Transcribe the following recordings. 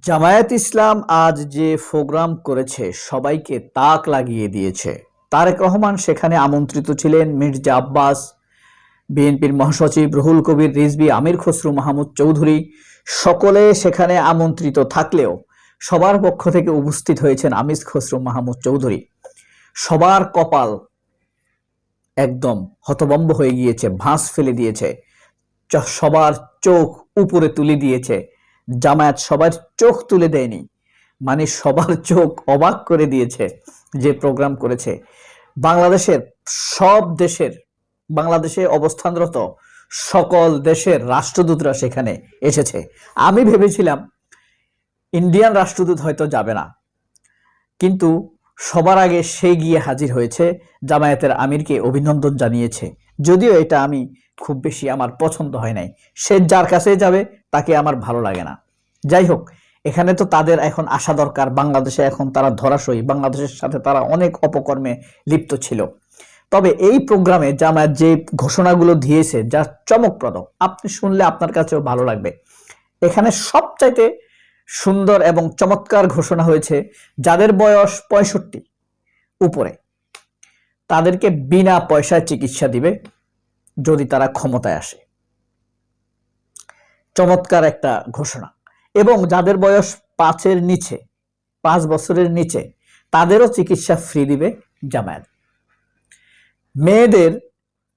জামায়াত ইসলাম আজ যে প্রোগ্রাম করেছে সবাইকে তাক লাগিয়ে দিয়েছে। তারেক রহমান সেখানে আমন্ত্রিত ছিলেন, মির্জা আব্বাস, বিএনপির মহাসচিব রুহুল কবির রিজভী, আমির খসরু মাহমুদ চৌধুরী সকলে সেখানে আমন্ত্রিত থাকলেও সবার পক্ষ থেকে উপস্থিত হয়েছেন আমির খসরু মাহমুদ চৌধুরী। সবার কপাল একদম হতভম্ব হয়ে গিয়েছে, ভাঁজ ফেলে দিয়েছে, সবার চোখ উপরে তুলে দিয়েছে। জামায়াত সবার চোখ তুলে দেয়নি, মানে সবার চোখ অবাক করে দিয়েছে যে প্রোগ্রাম করেছে। বাংলাদেশের সব দেশের, বাংলাদেশে অবস্থানরত সকল দেশের রাষ্ট্রদূতরা সেখানে এসেছে। আমি ভেবেছিলাম ইন্ডিয়ান রাষ্ট্রদূত হয়তো যাবে না, কিন্তু সবার আগে সে গিয়ে হাজির হয়েছে, জামায়াতের আমিরকে অভিনন্দন জানিয়েছে। যদিও এটা আমি খুব বেশি আমার পছন্দ হয় নাই, সে যার কাছে যাবে তাকে আমার ভালো লাগে না। যাই হোক, এখানে তো তাদের এখন আসা দরকার। বাংলাদেশে এখন তারা ধরাশয়ী, বাংলাদেশের সাথে তারা অনেক অপকর্মে লিপ্ত ছিল। তবে এই প্রোগ্রামে জামায়াত যে ঘোষণাগুলো দিয়েছে যা চমকপ্রদ, আপনি শুনলে আপনার কাছেও ভালো লাগবে। এখানে সবচাইতে সুন্দর এবং চমৎকার ঘোষণা হয়েছে, যাদের বয়স 65 উপরে তাদেরকে বিনা পয়সায় চিকিৎসা দিবে যদি তারা ক্ষমতায় আসে। চমৎকার একটা ঘোষণা। এবং যাদের বয়স 5 বছরের নিচে তাদেরও চিকিৎসা ফ্রি দিবে জামায়াত। মেয়েদের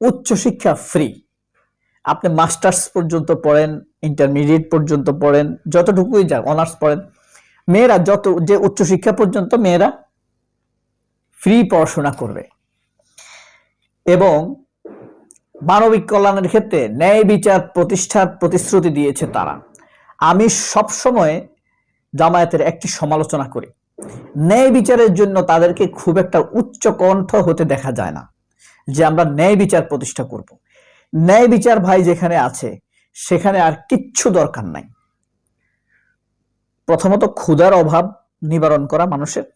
উচ্চশিক্ষা ফ্রি। আপনি মাস্টার্স পর্যন্ত পড়েন, ইন্টারমিডিয়েট পর্যন্ত পড়েন, যতটুকুই যাক, অনার্স পড়েন, মেয়েরা যে উচ্চশিক্ষা পর্যন্ত মেয়েরা ফ্রি পড়াশোনা করবে। এবং মানবিক কল্যাণের ক্ষেত্রে ন্যায় বিচার প্রতিষ্ঠার প্রতিশ্রুতি দিয়েছে তারা। আমি সবসময় জামায়াতের একটি সমালোচনা করি, ন্যায় বিচারের জন্য তাদেরকে খুব একটা উচ্চ কণ্ঠ হতে দেখা যায় না যে আমরা ন্যায় বিচার প্রতিষ্ঠা করব। ন্যায় বিচার ভাই যেখানে আছে সেখানে আর কিচ্ছু দরকার নাই। প্রথমত ক্ষুধার অভাব নিবারণ করা, মানুষের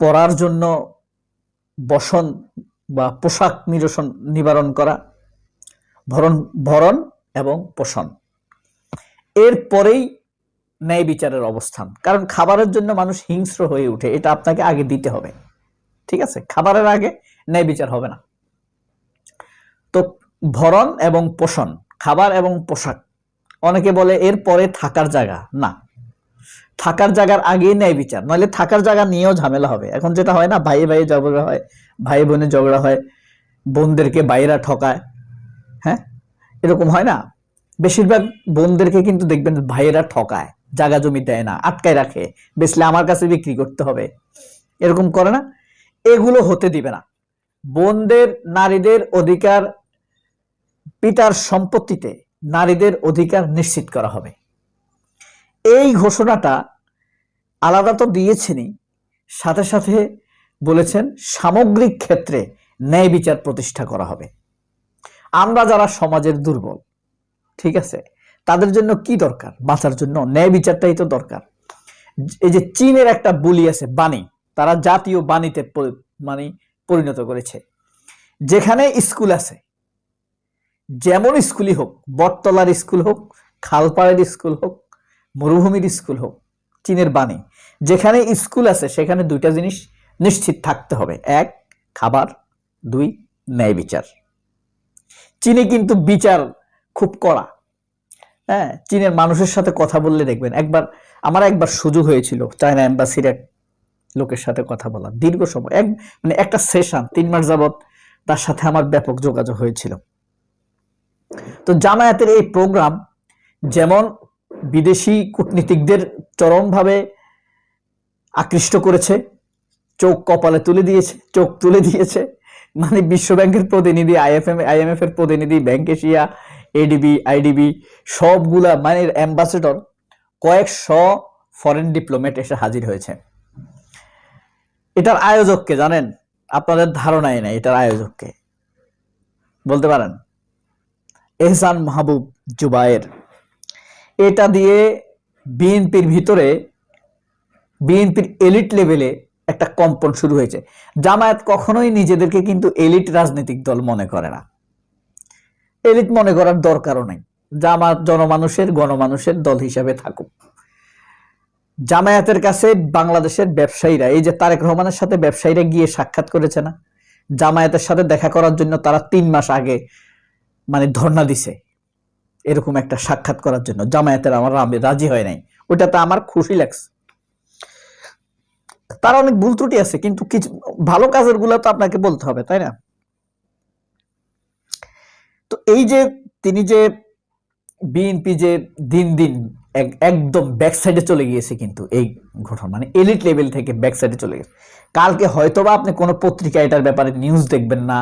পড়ার জন্য বসন বা পোশাক নিবারণ করা, ভরণ এবং পোষণ, এরপরেই ন্যায় বিচারের অবস্থান। কারণ খাবারের জন্য মানুষ হিংস্র হয়ে ওঠে, এটা আপনাকে আগে দিতে হবে, ঠিক আছে? খাবারের আগে ন্যায় বিচার হবে না। তো ভরণ এবং পোষণ, খাবার এবং পোশাক। অনেকে বলে এরপরে থাকার জায়গা, না, থাকার জায়গার আগেই ন্যায় বিচার, নইলে থাকার জায়গা নিয়েও ঝামেলা হবে। এখন যেটা হয় না, ভাই ভাই ঝগড়া হয়, ভাই বোনে ঝগড়া হয়, বোনদেরকে বাইরা ঠকায়, হ্যাঁ, এরকম হয় না? বেশিরভাগ বোনদেরকে কিন্তু দেখবেন ভাইয়েরা ঠকায়, জায়গা জমি দেয় না, আটকায় রাখে, বেচলে আমার কাছে বিক্রি করতে হবে, এরকম করে না? এগুলো হতে দিবে না। বোনদের, নারীদের অধিকার, পিতার সম্পত্তিতে নারীদের অধিকার নিশ্চিত করা হবে। এই ঘোষণাটা আলাদা তো দিয়েছেনই, সাথে সাথে বলেছেন সামগ্রিক ক্ষেত্রে ন্যায় বিচার প্রতিষ্ঠা করা হবে। আমরা যারা সমাজের দুর্বল, ঠিক আছে, তাদের জন্য কি দরকার? বাঁচার জন্য ন্যায় বিচারটাই তো দরকার। এই যে চীনের একটা বুলি আছে, বাণী, তারা জাতীয় বাণীতে মানে পরিণত করেছে। যেখানে স্কুল আছে, যেমন স্কুলই হোক, বটতলার স্কুল হোক, খালপাড়ের স্কুল হোক, মরুভূমির স্কুল হোক, চীনের বাণী, যেখানে স্কুল আছে সেখানে দুইটা জিনিস নিশ্চিত থাকতে হবে: 1 খাবার, 2 ন্যায় বিচার। চীনে কিন্তু বিচার খুব কড়া। হ্যাঁ, চীনের মানুষের সাথে কথা বললে দেখবেন, আমার একবার সুযোগ হয়েছিল চায়না এম্বাসির এক লোকের সাথে কথা বলা, দীর্ঘ সময়, মানে একটা সেশন 3 মাস যাবত তার সাথে আমার ব্যাপক যোগাযোগ হয়েছিল। তো জামায়াতের এই প্রোগ্রাম যেমন বিদেশি কূটনীতিকদের চরমভাবে আকৃষ্ট করেছে, চোখ তুলে দিয়েছে, মানে বিশ্বব্যাংকের প্রতিনিধি, IMF এর প্রতিনিধি, ব্যাংক এশিয়া, ADB, IDB সবগুলা, মানে অ্যাম্বাসেডর, কয়েকশো ফরেন ডিপ্লোমেট এসে হাজির হয়েছে। এটার আয়োজককে জানেন? আপনাদের ধারণাই নাই এটার আয়োজককে। বলতে পারেন এহসান মাহবুব জুবায়ের। এটা দিয়ে বিএনপির ভিতরে, বিএনপির এলিট লেভেলে একটা কম্পন শুরু হয়েছে। জামায়াত কখনোই নিজেদেরকে কিন্তু এলিট রাজনৈতিক দল মনে করে না, এলিট মনে করার দরকারও নেই। জামাত জনমানুষের গণমানুষের দল হিসাবে থাকুক। জামায়াতের কাছে বাংলাদেশের ব্যবসায়ীরা, এই যে তারেক রহমানের সাথে ব্যবসায়ীরা গিয়ে সাক্ষাৎ করেছে না, জামায়াতের সাথে দেখা করার জন্য তারা 3 মাস আগে মানে ধর্ণা দিছে, এরকম একটা সাক্ষাৎ করার জন্য জামায়াতের আমার রাজি হয় নাই। ওইটাতে আমার খুশি লাগছে। তার অনেক ভুল ত্রুটি আছে, কিন্তু কিছু ভালো কাজের গুলো তো আপনাকে বলতে হবে, তাই না? তো এই যে তিনি যে বিএনপি যে দিন দিন একদম ব্যাক সাইডে চলে গিয়েছে, কিন্তু এই ঘটনা মানে এলিট লেভেল থেকে ব্যাক সাইডে চলে গেছে। কালকে হয়তোবা আপনি কোনো পত্রিকা এটার ব্যাপারে নিউজ দেখবেন না,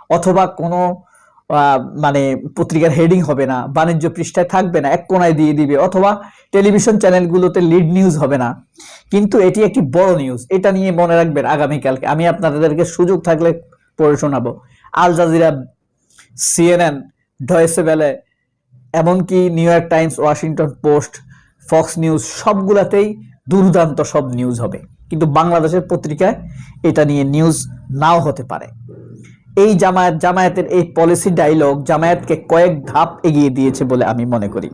অথবা কোনো মানে পত্রিকার হেডিং হবে না, বাণিজ্য পৃষ্ঠায় থাকবে না, এক কোনায় দিয়ে দিবে, অথবা টেলিভিশন চ্যানেলগুলোতে লিড নিউজ হবে না, কিন্তু এটি একটি বড় নিউজ। এটা নিয়ে মনে রাখবেন, আগামীকালকে আমি আপনাদেরকে সুযোগ থাকলে পড়ে শোনাবো। Al Jazeera, CNN, Deutsche Welle, এমনকি New York Times, Washington Post, Fox News, সবগুলাতেই দুর্দান্ত সব নিউজ হবে, কিন্তু বাংলাদেশের পত্রিকায় এটা নিয়ে নিউজ নাও হতে পারে। এই জামায়াতের এই পলিসি ডায়লগ জামায়াতকে কয়েক ধাপ এগিয়ে দিয়েছে বলে আমি মনে করি।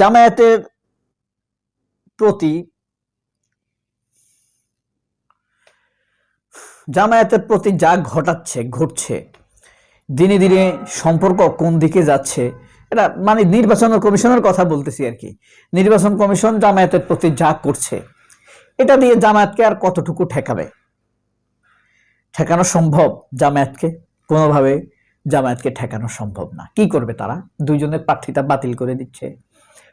জামায়াতের প্রতি যা ঘটছে, দিনে দিনে সম্পর্ক কোন দিকে যাচ্ছে, এটা মানে নির্বাচন কমিশনের কথা বলতেছি আর কি। নির্বাচন কমিশন জামায়াতের প্রতি যা করছে, এটা দিয়ে জামায়াতকে আর কতটুকু ঠেকানো সম্ভব? জামায়াতকে কোনোভাবে জামায়াতকে ঠেকানো সম্ভব না। কি করবে তারা? দুইজনের প্রার্থিতা বাতিল করে দিচ্ছে,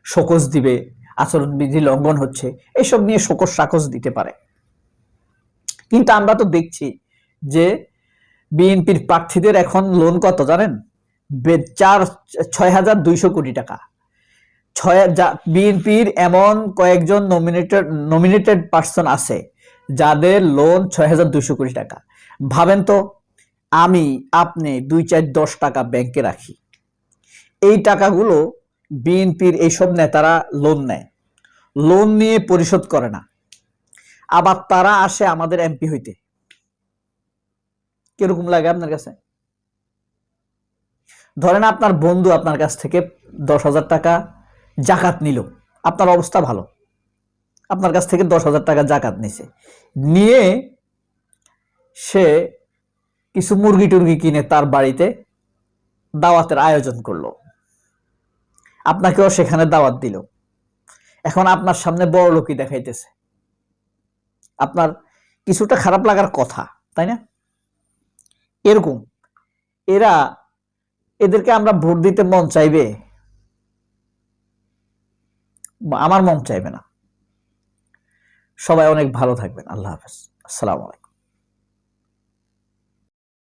শোকজ দিবে, আচরণবিধি লঙ্ঘন হচ্ছে, এসব নিয়ে শোকজ সাকস দিতে পারে। কিন্তু আমরা তো দেখছি যে বিএনপির প্রার্থীদের এখন লোন কত জানেন? 6,200 কোটি টাকা। বিএনপির এমন কয়েকজন নমিনেটেড পার্সন আছে যাদের লোন 6,200 কোটি টাকা। ভাবেন তো, আমি আপনি 2, 4, 10 টাকা ব্যাংকে রাখি, এই টাকাগুলো বিএনপির এইসব নেতারা লোন নেয়, লোন নিয়ে পরিশোধ করে না, আবার তারা আসে আমাদের এমপি হইতে। কিরকম লাগে আপনার কাছে? ধরেন আপনার বন্ধু আপনার কাছ থেকে 10,000 টাকা জাকাত নিল, আপনার অবস্থা ভালো, আপনার কাছ থেকে 10,000 টাকা জাকাত নিছে, নিয়ে সে কিছু মুরগি টুরগি কিনে তার বাড়িতে দাওয়াতের আয়োজন করলো, আপনাকেও সেখানে দাওয়াত দিল। এখন আপনার সামনে বড় লোকই দেখাইতেছে, আপনার কিছুটা খারাপ লাগার কথা, তাই না? এরকম এদেরকে আমরা ভোট দিতে মন চাইবে? আমার মন চাইবে না। সবাই অনেক ভালো থাকবেন। আল্লাহ হাফেজ। আসসালামু আলাইকুম।